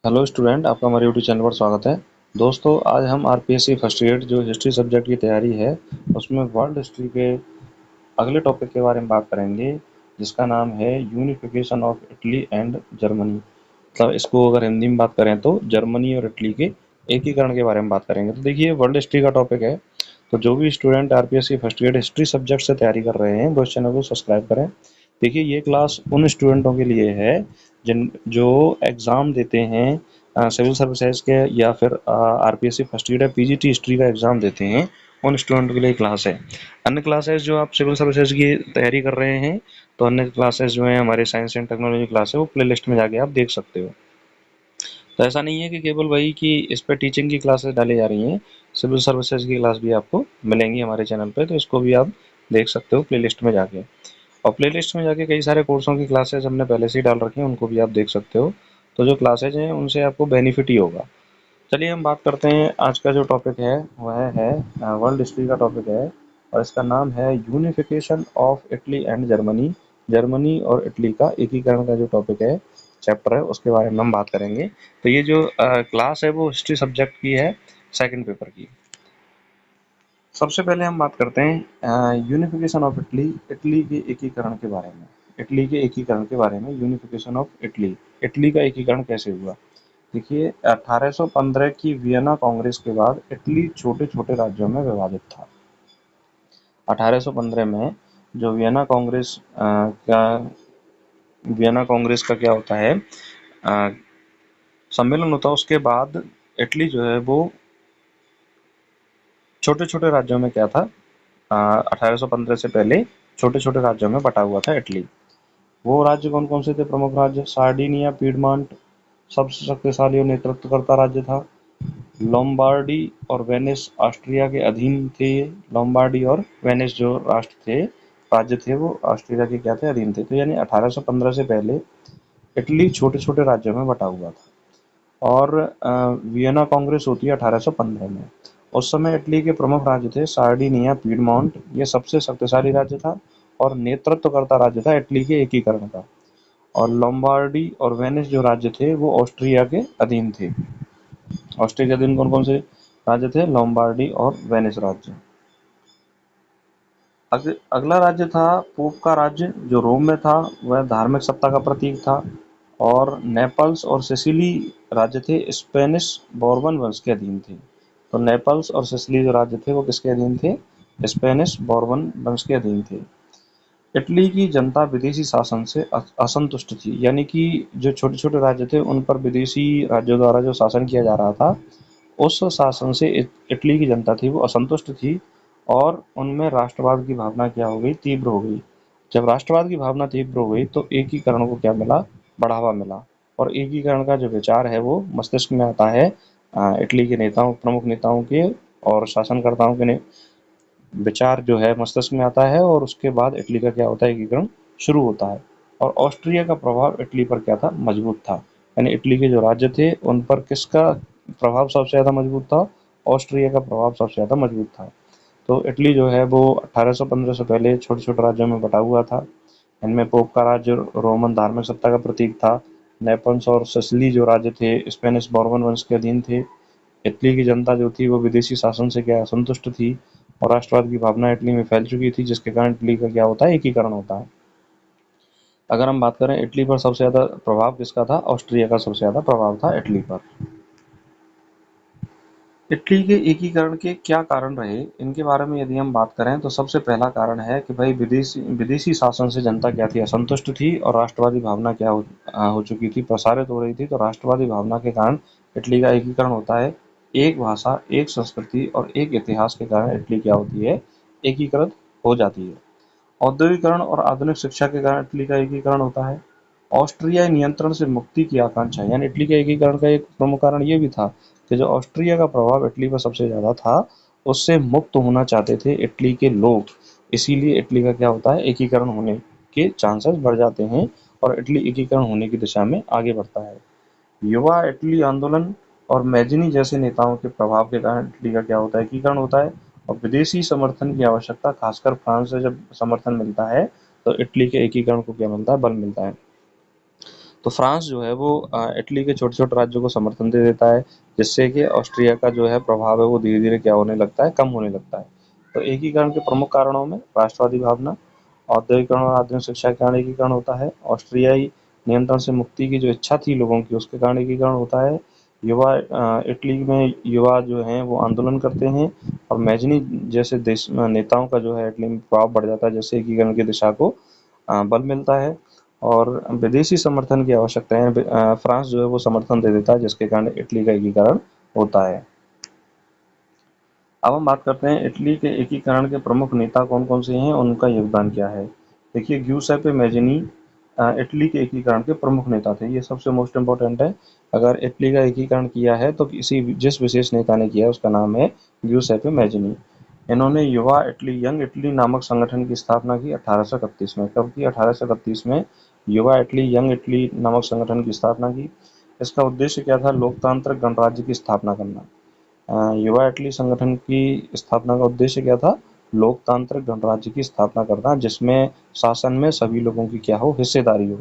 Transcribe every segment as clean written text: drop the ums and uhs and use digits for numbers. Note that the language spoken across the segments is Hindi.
हेलो स्टूडेंट, आपका हमारे यूट्यूब चैनल पर स्वागत है। दोस्तों, आज हम आरपीएससी फर्स्ट ईयर जो हिस्ट्री सब्जेक्ट की तैयारी है उसमें वर्ल्ड हिस्ट्री के अगले टॉपिक के बारे में बात करेंगे, जिसका नाम है unification of Italy and Germany. मतलब इसको अगर हिंदी में बात करें तो जर्मनी और इटली के एकीकरण के बारे में बात करेंगे। तो देखिए, वर्ल्ड हिस्ट्री का टॉपिक है, तो जो भी student RPSC first year history subject से तैयारी कर रहे हैं वो इस चैनल को सब्सक्राइब करें। देखिए, ये क्लास उन स्टूडेंटों के लिए है जिन जो एग्ज़ाम देते हैं सिविल सर्विसेज के या फिर आरपीएससी फर्स्ट ईयर या पीजीटी हिस्ट्री का एग्ज़ाम देते हैं, उन स्टूडेंट के लिए क्लास है। अन्य क्लासेस जो आप सिविल सर्विसेज की तैयारी कर रहे हैं, तो अन्य क्लासेस जो हैं हमारे साइंस एंड टेक्नोलॉजी क्लास है, वो प्ले लिस्ट में जाके आप देख सकते हो। तो ऐसा नहीं है कि केवल वही कि इस पर टीचिंग की क्लासेस डाली जा रही हैं, सिविल सर्विसेज की क्लास भी आपको मिलेंगी हमारे चैनल पे, तो इसको भी आप देख सकते हो प्लेलिस्ट में जाके। और प्लेलिस्ट में जाके कई सारे कोर्सों की क्लासेस हमने पहले से ही डाल रखी हैं, उनको भी आप देख सकते हो। तो जो क्लासेज हैं उनसे आपको बेनिफिट ही होगा। चलिए हम बात करते हैं। आज का जो टॉपिक है वह है वर्ल्ड हिस्ट्री का टॉपिक है, और इसका नाम है unification of Italy and Germany. Germany और इटली का एकीकरण का जो टॉपिक है, चैप्टर है, उसके बारे में हम बात करेंगे। तो ये जो क्लास है वो हिस्ट्री सब्जेक्ट की है, सेकंड पेपर की। सबसे पहले हम बात करते हैं यूनिफिकेशन ऑफ इटली, इटली के एकीकरण के बारे में। इटली के एकीकरण के बारे में, यूनिफिकेशन ऑफ इटली, इटली का एकीकरण कैसे हुआ। देखिए, 1815 की वियना कांग्रेस के बाद इटली छोटे-छोटे राज्यों में विभाजित था। 1815 में जो वियना कांग्रेस का क्या होता है, सम्मेलन होता है, उसके बाद इटली जो है वो छोटे-छोटे राज्यों में क्या था, 1815 से पहले छोटे-छोटे राज्यों में बटा हुआ था इटली। वो राज्य कौन-कौन से थे? प्रमुख राज्य सार्डिनिया, पीडमॉन्ट सबसे शक्तिशाली और नेतृत्वकर्ता राज्य था। लोम्बार्डी और वेनिस ऑस्ट्रिया के अधीन थे। लोम्बार्डी और वेनिस जो राज्य थे, वो ऑस्ट्रिया के क्या थे? अधीन थे। तो यानी 1815 से पहले इटली छोटे-छोटे राज्यों में बटा हुआ था। और वियना कांग्रेस होती है 1815 में। उस समय इटली के प्रमुख राज्य थे सार्डिनिया, पीडमॉन्ट, ये सबसे शक्तिशाली राज्य था और नेतृत्वकर्ता राज्य था इटली के एकीकरण का। और लोम्बार्डी और वेनिस जो राज्य थे वो ऑस्ट्रिया के अधीन थे। ऑस्ट्रिया के अधीन कौन कौन से राज्य थे? लोम्बार्डी और वेनिस राज्य। अगला राज्य था पोप का राज्य, जो रोम में था। वह धार्मिक सत्ता का प्रतीक था। और नेपल्स और सिसिली राज्य थे स्पेनिश बोर्बन वंश के अधीन थे। तो नेपल्स और सिसिली जो राज्य थे वो किसके अधीन थे? स्पेनिश बोर्बन वंश के अधीन थे। इटली की जनता विदेशी शासन से असंतुष्ट थी, यानी कि जो छोटे छोटे राज्य थे उन पर विदेशी राज्यों द्वारा जो शासन किया जा रहा था, उस शासन से इटली की जनता थी वो असंतुष्ट थी। और उनमें राष्ट्रवाद की भावना क्या हो गई? तीव्र हो गई। जब राष्ट्रवाद की भावना तीव्र हो गई तो एकीकरण को क्या मिला? बढ़ावा मिला। और एकीकरण का जो विचार है वो मस्तिष्क में आता है इटली के नेताओं, प्रमुख नेताओं के और शासनकर्ताओं के विचार जो है मस्तिष्क में आता है, और उसके बाद इटली का क्या होता है? एकीकरण शुरू होता है। और ऑस्ट्रिया का प्रभाव इटली पर क्या था? मजबूत था। यानी इटली के जो राज्य थे उन पर किसका प्रभाव सबसे ज़्यादा मजबूत था? ऑस्ट्रिया का प्रभाव सबसे ज़्यादा मजबूत था। तो इटली जो है वो 1815 से पहले छोटे छोटे राज्यों में बटा हुआ था। इनमें पोप का राज्य रोमन धार्मिक सत्ता का प्रतीक था। नेपल्स और सिसिली जो राज्य थे स्पेनिश बोर्बन वंश के अधीन थे। इटली की जनता जो थी वो विदेशी शासन से क्या असंतुष्ट थी, और राष्ट्रवाद की भावना इटली में फैल चुकी थी, जिसके कारण इटली का क्या होता है? एकीकरण होता है। अगर हम बात करें इटली पर सबसे ज़्यादा प्रभाव किसका था? ऑस्ट्रिया का सबसे ज़्यादा प्रभाव था इटली पर। इटली के एकीकरण के क्या कारण रहे, इनके बारे में यदि हम बात करें तो सबसे पहला कारण है कि भाई विदेशी विदेशी शासन से जनता क्या थी? असंतुष्ट थी, और राष्ट्रवादी भावना क्या हो चुकी थी? प्रसारित हो रही थी। तो राष्ट्रवादी भावना के कारण इटली का एकीकरण होता है। एक भाषा, एक संस्कृति और एक इतिहास के कारण इटली क्या होती है? एकीकृत हो जाती है। औद्योगिकरण और आधुनिक शिक्षा के कारण इटली का एकीकरण होता है। ऑस्ट्रियाई नियंत्रण से मुक्ति की आकांक्षा, यानी इटली के एकीकरण का एक प्रमुख कारण ये भी था कि जो ऑस्ट्रिया का प्रभाव इटली पर सबसे ज़्यादा था, उससे मुक्त होना चाहते थे इटली के लोग। इसीलिए इटली का क्या होता है? एकीकरण होने के चांसेस बढ़ जाते हैं, और इटली एकीकरण होने की दिशा में आगे बढ़ता है। युवा इटली आंदोलन और मैजिनी जैसे नेताओं के प्रभाव के कारण इटली का क्या होता है? एकीकरण होता है। और विदेशी समर्थन की आवश्यकता, खासकर फ्रांस से जब समर्थन मिलता है तो इटली के एकीकरण को क्या मिलता है? बल मिलता है। तो फ्रांस जो है वो इटली के छोटे-छोटे राज्यों को समर्थन दे देता है, जिससे कि ऑस्ट्रिया का जो है प्रभाव है वो धीरे-धीरे क्या होने लगता है, कम होने लगता है। तो एकीकरण के प्रमुख कारणों में राष्ट्रवादी भावना, औद्योगिकरण और आधुनिक शिक्षा के कारण एकीकरण होता है, ऑस्ट्रियाई नियंत्रण से मुक्ति की जो इच्छा थी लोगों की उसके कारण एकीकरण होता है, युवा इटली में युवा जो हैं वो आंदोलन करते हैं और मैजनी जैसे देश नेताओं का जो है इटली में प्रभाव बढ़ जाता है, जिससे एकीकरण की दिशा को बल मिलता है और विदेशी समर्थन की आवश्यकता है। फ्रांस जो है वो समर्थन दे देता है, जिसके कारण इटली का एकीकरण होता है। अब हम बात करते हैं इटली के एकीकरण के प्रमुख नेता कौन कौन से हैं, उनका योगदान क्या है। देखिए, ग्यूसेppe मैजिनी इटली के एकीकरण के प्रमुख नेता थे, ये सबसे मोस्ट इम्पोर्टेंट है। अगर इटली का एकीकरण किया है तो किसी जिस विशेष नेता ने किया है उसका नाम है ग्यूसेppe मैजिनी। इन्होंने युवा इटली यंग इटली नामक संगठन की स्थापना की 1831 में। कब की? 1831 में युवा इटली यंग इटली नामक संगठन की स्थापना की। इसका उद्देश्य क्या था? लोकतांत्रिक गणराज्य की स्थापना करना। युवा इटली संगठन की स्थापना का उद्देश्य क्या था? लोकतांत्रिक गणराज्य की स्थापना करना, जिसमें शासन में सभी लोगों की क्या हो? हिस्सेदारी हो।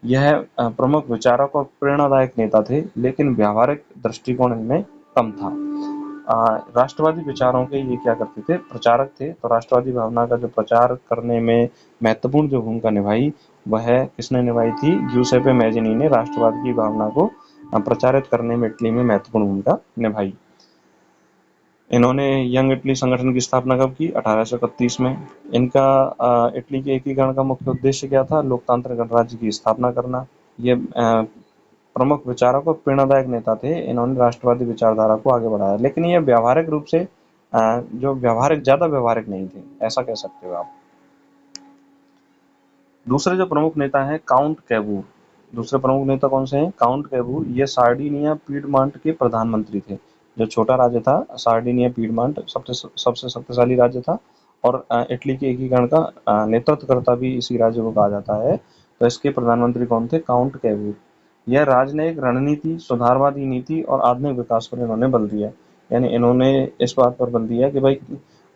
यह प्रमुख विचारक और प्रेरणादायक नेता थे, लेकिन व्यावहारिक दृष्टिकोण इनमें कम था। राष्ट्रवादी विचारों के ये क्या करते थे? प्रचारक थे। तो राष्ट्रवादी भावना का जो प्रचार करने में महत्वपूर्ण जो भूमिका निभाई वह किसने निभाई थी? ग्यूसेppe मैजिनी ने राष्ट्रवाद की भावना को प्रचारित करने में इटली में महत्वपूर्ण भूमिका निभाई। इन्होंने यंग इटली संगठन की स्थापना कब की? 1831 में। इनका इटली के एकीकरण का मुख्य उद्देश्य क्या था? लोकतांत्रिक गणराज्य की स्थापना करना। ये प्रमुख विचारक और प्रेरणादायक नेता थे। इन्होंने राष्ट्रवादी विचारधारा को आगे बढ़ाया, लेकिन ये व्यावहारिक रूप से ज्यादा व्यावहारिक नहीं थे, ऐसा कह सकते हो आप। दूसरे जो प्रमुख नेता हैं काउंट कैबूर। दूसरे प्रमुख नेता कौन से हैं? काउंट कैबूर। ये सार्डिनिया पीडमांट के प्रधानमंत्री थे। जो छोटा राज्य था सार्डिनिया पीडमांट सबसे शक्तिशाली राज्य था और इटली के एकीकरण का नेतृत्व करता भी इसी राज्य को कहा जाता है। तो इसके प्रधानमंत्री कौन थे? काउंट कैबूर। यह राजनयिक रणनीति, सुधारवादी नीति और आधुनिक विकास पर इन्होंने बल दिया। यानी इन्होंने इस बात पर बल दिया कि भाई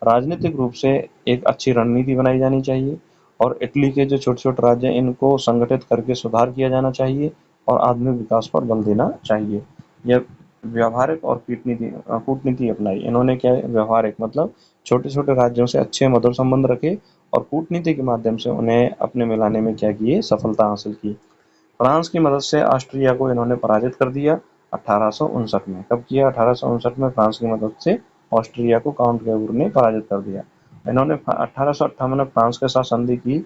राजनीतिक रूप से एक अच्छी रणनीति बनाई जानी चाहिए और इटली के जो छोटे-छोटे राज्य हैं इनको संगठित करके सुधार किया जाना चाहिए और आधुनिक विकास पर बल देना चाहिए। यह व्यावहारिक और कूटनीति अपनाई। इन्होंने क्या है? व्यावहारिक मतलब छोटे-छोटे राज्यों से अच्छे मधुर संबंध रखे और कूटनीति के माध्यम से उन्हें अपने मिलाने में क्या किए? सफलता हासिल की। फ्रांस की मदद से ऑस्ट्रिया को इन्होंने पराजित कर दिया 1859 में। कब किया? 1859 में फ्रांस की मदद से ऑस्ट्रिया को काउंट कैबूर ने पराजित कर दिया। इन्होंने 1858 में फ्रांस के साथ संधि की,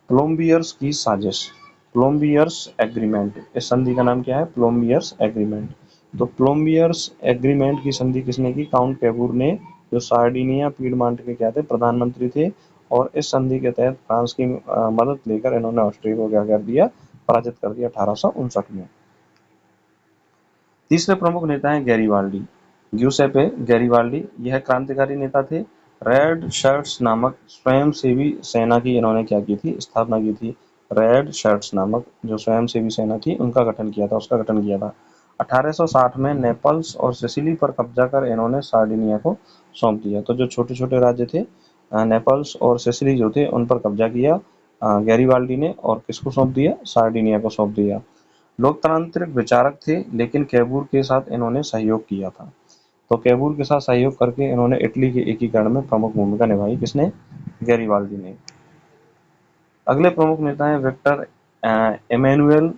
प्लोम्बियर्स की साजिश, प्लोम्बियर्स एग्रीमेंट। इस संधि का नाम क्या है? प्लोम्बियर्स एग्रीमेंट। तो प्लोम्बियर्स एग्रीमेंट की संधि किसने की? काउंट कैबूर ने, जो सार्डिनिया पीडमांट के क्या थे? प्रधानमंत्री थे। और इस संधि के तहत फ्रांस की मदद लेकर इन्होंने ऑस्ट्रिया को क्या कर दिया? पराजित कर दिया 1859 में। तीसरे प्रमुख नेता हैं गैरीबाल्डी। ग्यूसेppe गैरीबाल्डी। यह क्रांतिकारी नेता थे। रेड शर्ट्स नामक स्वयंसेवी सेना की इन्होंने क्या की थी? स्थापना की थी। रेड शर्ट्स नामक जो स्वयंसेवी सेना थी उसका गठन किया था। 1860 में नेपल्स और सिसिली पर कब्जा कर इन्होंने सार्डिनिया को सौंप दिया। तो जो छोटे छोटे राज्य थे नेपल्स और सिसिली जो थे उन पर कब्जा किया गैरीबाल्डी ने और किसको सौंप दिया? सार्डिनिया को सौंप दिया। लोकतांत्रिक विचारक थे, लेकिन कैबूर के साथ इन्होंने सहयोग किया था। तो कैबूर के साथ सहयोग करके इन्होंने इटली के एकीकरण में प्रमुख भूमिका निभाई। किसने? गैरीबाल्डी ने। अगले प्रमुख नेता हैं विक्टर एमेनुएल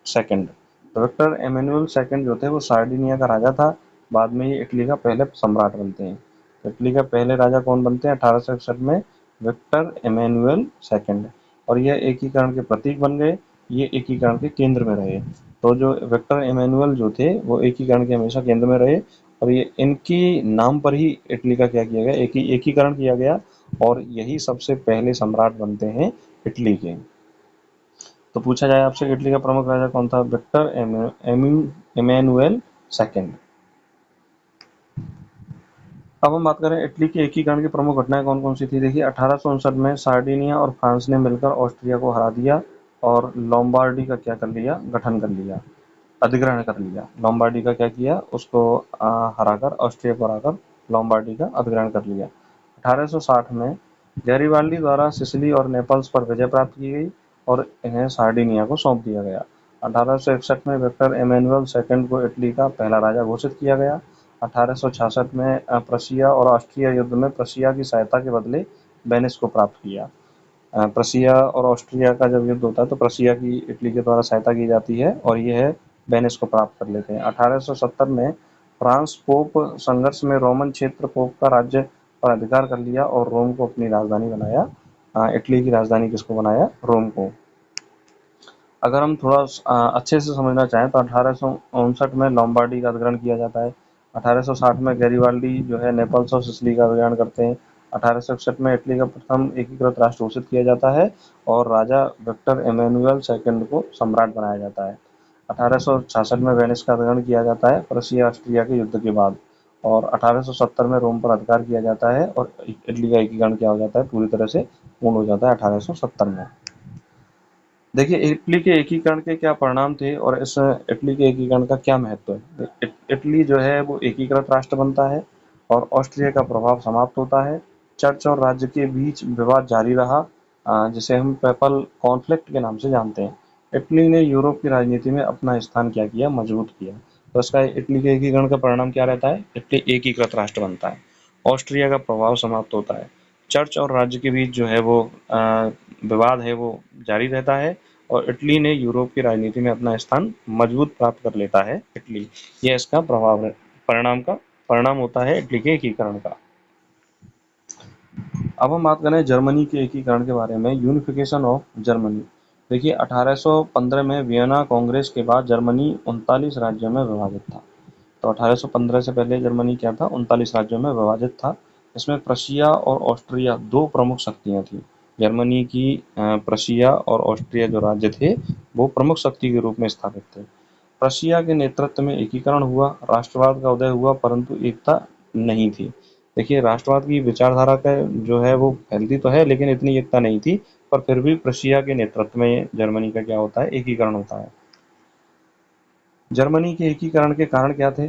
सेकंड। तो विक्टर एमेनुएल सेकंड जो थे वो सार्डिनिया का राजा था। बाद में ये इटली का पहले सम्राट बनते हैं। तो इटली का पहले राजा कौन बनते हैं? 1861 में विक्टर एमेनुएल सेकंड। और यह एकीकरण के प्रतीक बन गए। ये एकीकरण के केंद्र में रहे। तो जो विक्टर एमेनुएल जो थे वो एकीकरण के हमेशा केंद्र में रहे और ये इनकी नाम पर ही इटली का क्या किया गया? एकीकरण किया गया और यही सबसे पहले सम्राट बनते हैं इटली के। तो पूछा जाए आपसे इटली का प्रमुख राजा कौन था? Victor Emmanuel second. अब हम बात करें इटली के एकीकरण की प्रमुख घटनाएं कौन कौन सी थी। देखिए 1859 में सार्डिनिया और फ्रांस ने मिलकर ऑस्ट्रिया को हरा दिया और लोम्बार्डी का क्या कर लिया? गठन कर लिया, अधिग्रहण कर लिया। लोम्बार्डी का क्या किया? उसको हराकर, ऑस्ट्रिया को हराकर लोम्बार्डी का अधिग्रहण कर लिया। 1860 में गैरीबाल्डी द्वारा सिसिली और नेपल्स पर विजय प्राप्त की गई और इन्हें सार्डिनिया को सौंप दिया गया। 1861 में विक्टर एमेनुअल सेकंड को इटली का पहला राजा घोषित किया गया। 1866 में प्रशिया और ऑस्ट्रिया युद्ध में प्रशिया की सहायता के बदले वेनिस को प्राप्त किया। प्रशिया और ऑस्ट्रिया का जब युद्ध होता है तो प्रशिया की इटली के द्वारा सहायता की जाती है और यह वेनिस को प्राप्त कर लेते हैं। 1870 में फ्रांस पोप संघर्ष में रोमन क्षेत्र पोप का राज्य पर अधिकार कर लिया और रोम को अपनी राजधानी बनाया। इटली की राजधानी किसको बनाया? रोम को। अगर हम थोड़ा अच्छे से समझना चाहें तो 1859 में लोम्बार्डी का अधिग्रहण किया जाता है। 1860 में गैरिबाल्डी जो है नेपल्स और सिसिली का अधिग्रहण करते हैं। 1861 में इटली का प्रथम एकीकृत राष्ट्र घोषित किया जाता है और राजा विक्टर एमेनुअल सेकंड को सम्राट बनाया जाता है। 1866 में वेनिस का अधिग्रहण किया जाता है प्रशिया ऑस्ट्रिया के युद्ध के बाद और 1870 में रोम पर अधिकार किया जाता है और इटली का एकीकरण क्या हो जाता है? पूरी तरह से पूर्ण हो जाता है 1870 में। देखिए इटली के एकीकरण के क्या परिणाम थे और इस इटली के एकीकरण का क्या महत्व है। इटली जो है वो एकीकृत राष्ट्र बनता है और ऑस्ट्रिया का प्रभाव समाप्त होता है। चर्च और राज्य के बीच विवाद जारी रहा, जिसे हम पेपल कॉन्फ्लिक्ट के नाम से जानते हैं। इटली ने यूरोप की राजनीति में अपना स्थान क्या किया? मजबूत किया। तो इसका इटली के एकीकरण का परिणाम क्या रहता है? इटली एकीकृत राष्ट्र बनता है, ऑस्ट्रिया का प्रभाव समाप्त होता है, चर्च और राज्य के बीच जो है वो विवाद है वो जारी रहता है और इटली ने यूरोप की राजनीति में अपना स्थान मजबूत प्राप्त कर लेता है। इटली, यह इसका प्रभाव है, परिणाम होता है इटली के एकीकरण का। अब हम बात करें जर्मनी के एकीकरण के बारे में, यूनिफिकेशन ऑफ जर्मनी। देखिए 1815 में वियना कांग्रेस के बाद जर्मनी 39 राज्यों में विभाजित था। तो 1815 से पहले जर्मनी क्या था? 39 राज्यों में विभाजित था। इसमें प्रशिया और ऑस्ट्रिया दो प्रमुख शक्तियां थी। जर्मनी की प्रशिया और ऑस्ट्रिया जो राज्य थे वो प्रमुख शक्ति के रूप में स्थापित थे। प्रशिया के नेतृत्व में एकीकरण हुआ, राष्ट्रवाद का उदय हुआ, परंतु एकता नहीं थी। देखिए राष्ट्रवाद की विचारधारा का जो है वो फैलती तो है लेकिन इतनी एकता नहीं थी, पर फिर भी प्रशिया के नेतृत्व में जर्मनी का क्या होता है? एकीकरण होता है। जर्मनी के एकीकरण के कारण क्या थे?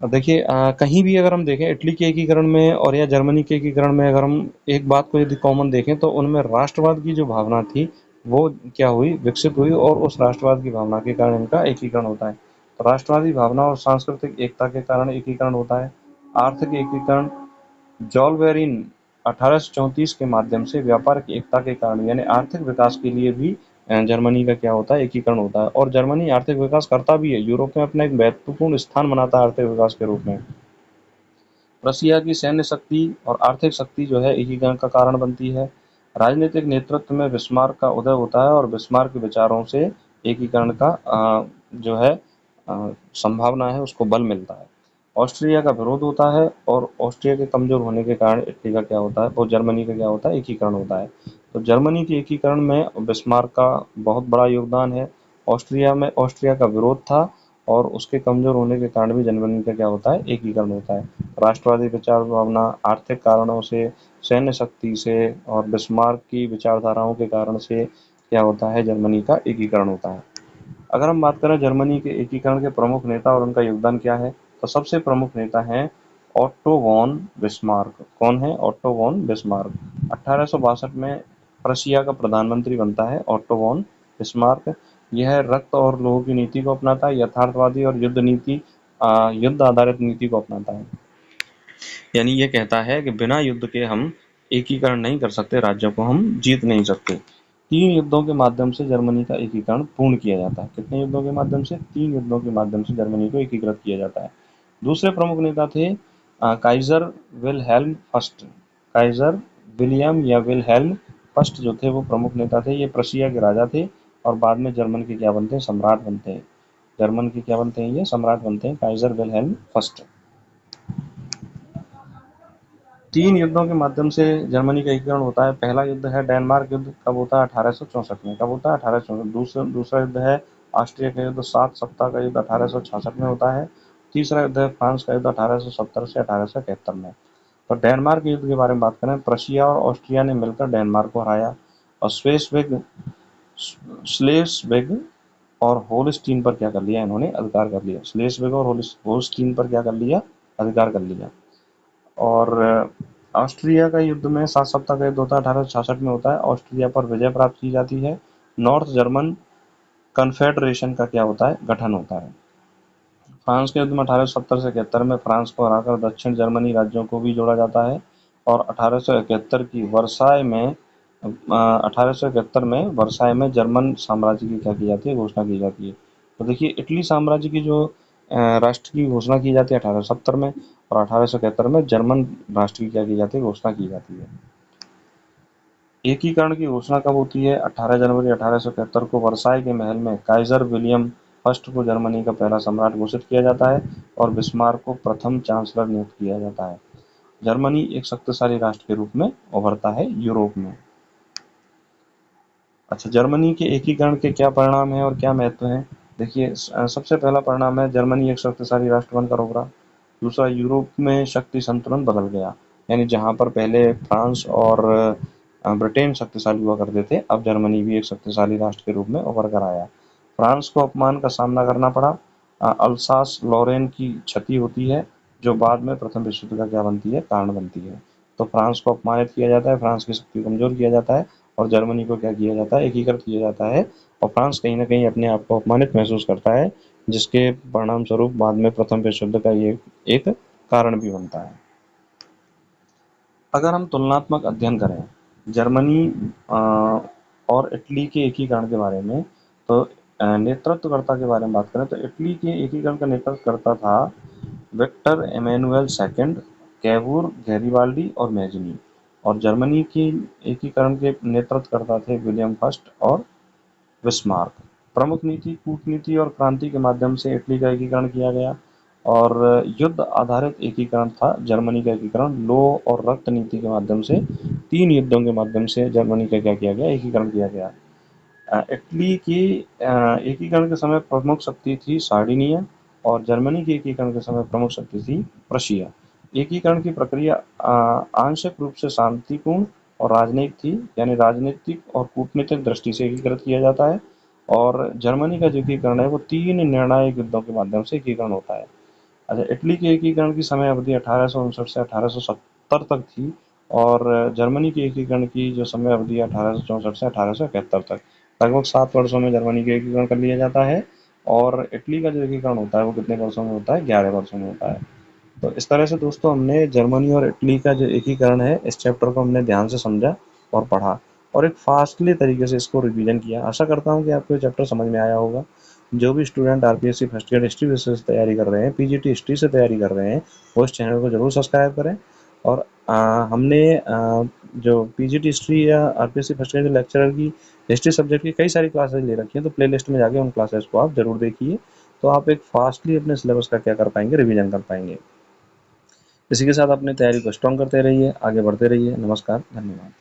देखिए कहीं भी अगर हम देखें इटली के एकीकरण में और या जर्मनी के एकीकरण में अगर हम एक बात को यदि कॉमन देखें तो उनमें राष्ट्रवाद की जो भावना थी वो क्या हुई? विकसित हुई और उस राष्ट्रवाद की भावना के कारण इनका एकीकरण होता है। तो राष्ट्रवादी भावना और सांस्कृतिक एकता के कारण एकीकरण होता है। आर्थिक एकीकरण जॉलबेरिन 1834 के माध्यम से व्यापार की एकता के कारण यानी आर्थिक विकास के लिए भी जर्मनी का क्या होता है? एकीकरण होता है और जर्मनी आर्थिक विकास करता भी है, यूरोप में अपना एक महत्वपूर्ण स्थान बनाता है आर्थिक विकास के रूप में। रसिया की सैन्य शक्ति और आर्थिक शक्ति जो है एकीकरण का कारण बनती है। राजनीतिक नेतृत्व में बिस्मार्क का उदय होता है और बिस्मार्क के विचारों से एकीकरण का जो है संभावना है उसको बल मिलता है। ऑस्ट्रिया का विरोध होता है और ऑस्ट्रिया के कमजोर होने के कारण इटली का क्या होता है? और जर्मनी का क्या होता है? एकीकरण होता है। तो जर्मनी के एकीकरण में बिस्मार्क का बहुत बड़ा योगदान है। ऑस्ट्रिया का विरोध था और उसके कमजोर होने के कारण भी जर्मनी का क्या होता है? एकीकरण होता है। राष्ट्रवादी विचार भावना, आर्थिक कारणों से, सैन्य शक्ति से और बिस्मार्क की विचारधाराओं के कारण से क्या होता है? जर्मनी का एकीकरण होता है। अगर हम बात करें जर्मनी के एकीकरण के प्रमुख नेता और उनका योगदान क्या है, तो सबसे प्रमुख नेता हैं ऑट्टो वॉन बिस्मार्क। कौन है? Otto von Bismarck. 1862 में प्रशिया का प्रधानमंत्री बनता है ऑट्टो वॉन बिस्मार्क। यह रक्त और लोह की नीति को अपनाता है, यथार्थवादी और युद्ध आधारित नीति को अपनाता है। यानी ये कहता है कि बिना युद्ध के हम एकीकरण नहीं कर सकते, राज्यों को हम जीत नहीं सकते। 3 युद्धों के माध्यम से जर्मनी का एकीकरण पूर्ण किया जाता है। कितने युद्धों के माध्यम से? 3 युद्धों के माध्यम से जर्मनी को एकीकृत किया जाता है। दूसरे प्रमुख नेता थे Kaizer Wilhelm first. Kaizer William या विलहेल्म फर्स्ट जो थे वो प्रमुख नेता थे। ये प्रशिया के राजा थे और बाद में जर्मन के क्या बनते हैं? सम्राट बनते हैं। जर्मन के क्या बनते हैं? ये सम्राट बनते हैं, काइजर विलहेल्म फर्स्ट। 3 युद्धों के माध्यम से जर्मनी का एकीकरण होता है। पहला युद्ध है डेनमार्क युद्ध, कब होता है? 1864 में। कब होता है? 1864। दूसरा युद्ध है ऑस्ट्रिया का युद्ध, 7 सप्ताह का युद्ध 1866 में होता है। तीसरा युद्ध है फ्रांस का युद्ध 1870 से 1871 में। तो डेनमार्क युद्ध के बारे में बात करें, प्रशिया और ऑस्ट्रिया ने मिलकर डेनमार्क को हराया और स्लेस्विग और होलस्टीन पर क्या कर लिया? इन्होंने अधिकार कर लिया। स्लेस्विग और होलस्टीन पर क्या कर लिया? अधिकार कर लिया। और ऑस्ट्रिया का युद्ध में 7 सप्ताह का युद्ध होता है, 1866 में होता है। ऑस्ट्रिया पर विजय प्राप्त की जाती है। नॉर्थ जर्मन कन्फेडरेशन का क्या होता है, गठन होता है। फ्रांस के युद्ध में 1870 से 71 में फ्रांस को हराकर दक्षिण जर्मनी राज्यों को भी जोड़ा जाता है, और 1871 की वर्साय में 1871 में वर्साय में जर्मन साम्राज्य की क्या की जाती है, घोषणा की जाती है। तो देखिए, इटली साम्राज्य की जो राष्ट्र की घोषणा की जाती है 1870 में, और 1871 में जर्मन राष्ट्र की क्या की जाती है, घोषणा की जाती है। एकीकरण की घोषणा कब होती है? 18 जनवरी 1871 को वर्साय के महल में काइजर विलियम फर्स्ट को जर्मनी का पहला सम्राट घोषित किया जाता है, और बिस्मार्क को प्रथम चांसलर नियुक्त किया जाता है। जर्मनी एक शक्तिशाली राष्ट्र के रूप में उभरता है यूरोप में। अच्छा, जर्मनी के एकीकरण के क्या परिणाम हैं और क्या महत्व हैं? देखिए, सबसे पहला परिणाम है जर्मनी एक शक्तिशाली राष्ट्र बनकर उभरा। दूसरा, यूरोप में शक्ति संतुलन बदल गया, यानी जहां पर पहले फ्रांस और ब्रिटेन शक्तिशाली हुआ करते थे, अब जर्मनी भी एक शक्तिशाली राष्ट्र के रूप में उभर कर आया। फ्रांस को अपमान का सामना करना पड़ा। अल्सास लॉरेन की क्षति होती है, जो बाद में प्रथम विश्व युद्ध का क्या बनती है, कारण बनती है। तो फ्रांस को अपमानित किया जाता है, फ्रांस की शक्ति को कमजोर किया जाता है, और जर्मनी को क्या किया जाता है, एकीकृत किया जाता है, और फ्रांस कहीं ना कहीं अपने आप को अपमानित महसूस करता है, जिसके परिणाम स्वरूप बाद में प्रथम विश्व युद्ध का ये एक कारण भी बनता है। अगर हम तुलनात्मक अध्ययन करें जर्मनी और इटली के एकीकरण के बारे में, तो नेतृत्वकर्ता के बारे में बात करें तो इटली के एकीकरण का नेतृत्व करता था Victor Emmanuel second, Cavour, Garibaldi और मैजिनी, और जर्मनी के एकीकरण के नेतृत्व करता थे विलियम फर्स्ट और बिस्मार्क। प्रमुख नीति, कूटनीति और क्रांति के माध्यम से इटली का एकीकरण किया गया, और युद्ध आधारित एकीकरण था जर्मनी का एकीकरण। लौह और रक्त नीति के माध्यम से 3 युद्धों के माध्यम से जर्मनी का क्या किया गया, एकीकरण किया गया। इटली की एकीकरण के समय प्रमुख शक्ति थी सार्डिनिया, और जर्मनी के एकीकरण के समय प्रमुख शक्ति थी प्रशिया। एकीकरण की प्रक्रिया आंशिक रूप से शांतिपूर्ण और राजनयिक थी, यानी राजनीतिक और कूटनीतिक दृष्टि से एकीकृत किया जाता है, और जर्मनी का जो एकीकरण है वो 3 निर्णायक युद्धों के माध्यम से एकीकरण होता है। अच्छा, इटली के एकीकरण की समय अवधि 1859 से 1870 तक थी, और जर्मनी के एकीकरण की जो समय अवधि है 1864 से 1871 तक। लगभग 7 वर्षों में जर्मनी का एकीकरण कर लिया जाता है, और इटली का जो एकीकरण होता है वो कितने वर्षों में होता है, 11 वर्षों में होता है। तो इस तरह से दोस्तों हमने जर्मनी और इटली का जो एकीकरण है, इस चैप्टर को हमने ध्यान से समझा और पढ़ा, और एक फास्टली तरीके से इसको रिवीजन किया। आशा करता हूँ कि आपको ये चैप्टर समझ में आया होगा। जो भी student RPSC first year history विषय से तैयारी कर रहे हैं, पीजीटी हिस्ट्री से तैयारी कर रहे हैं, वो इस चैनल को जरूर सब्सक्राइब करें। और हमने जो पीजीटी हिस्ट्री या आरपीएससी फर्स्ट ईयर लेक्चरर की हिस्ट्री सब्जेक्ट की कई सारी क्लासेज ले रखी हैं, तो प्लेलिस्ट में जाके उन क्लासेस को आप जरूर देखिए, तो आप एक फास्टली अपने सिलेबस का क्या कर पाएंगे, रिवीजन कर पाएंगे। इसी के साथ अपनी तैयारी को स्ट्रॉन्ग करते रहिए, आगे बढ़ते रहिए। नमस्कार, धन्यवाद।